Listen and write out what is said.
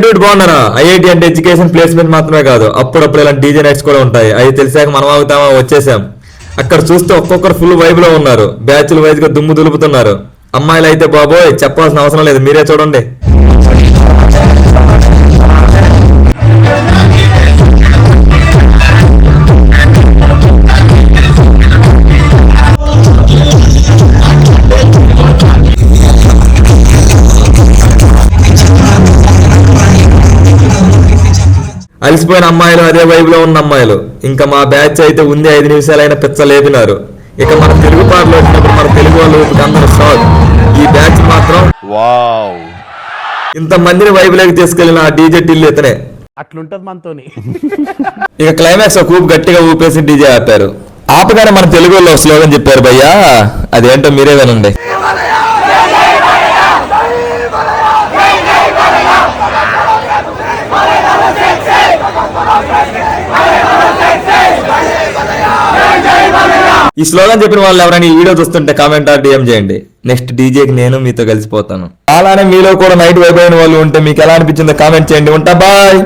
Dude బాగున్నారా? IIT అంటే education placement మాత్రమే కాదు, అప్పుడప్పుడు ఇలాంటి డీజే నైట్స్ కూడా ఉంటాయి. అవి తెలిసాక మనం అవుతామా వచ్చేసాం. అక్కడ చూస్తే ఒక్కొక్కరు ఫుల్ వైబ్ లో ఉన్నారు, బ్యాచ్ల వైజ్ గా దుమ్ము దులుపుతున్నారు. అమ్మాయిలు అయితే బాబోయ్ చెప్పాల్సిన అవసరం లేదు, మీరే చూడండి. అలసిపోయిన అమ్మాయిలు, అదే వైబ్ లో ఉన్న అమ్మాయిలు. ఇంకా మా బ్యాచ్ అయితే ఉంది 5 నిమిషాలైన పిచ్చ లేపినారు. ఇక మన తెలుగు పాటలు వచ్చినప్పుడు మన తెలుగు వాళ్ళు అందరూ షాక్. ఈ బ్యాచ్ మాత్రం ఇంత మందిని వైబ్ లోకి తీసుకెళ్లిన ఆ డీజే టిల్లు ఇతనే. అట్లుంటది మనతోని. ఇక క్లైమాక్స్ ఒక ఊపు గట్టిగా ఊపేసి డీజే ఆపారు. ఆపగానే మన తెలుగు వాళ్ళు స్లోగన్ చెప్పారు భయ్యా, అదేంటో మీరే వినండి. ఈ స్లోగన్ చెప్పిన వాళ్ళు ఎవరైనా ఈ వీడియో చూస్తుంటే కామెంట్ ఆర్ డిఎం చేయండి. నెక్స్ట్ డీజేకి నేను మీతో కలిసిపోతాను. అలానే మీలో కూడా నైట్ వైబ్ అయిన వాళ్ళు ఉంటే మీకు ఎలా అనిపించిందో కామెంట్ చేయండి. ఉంటా, బాయ్.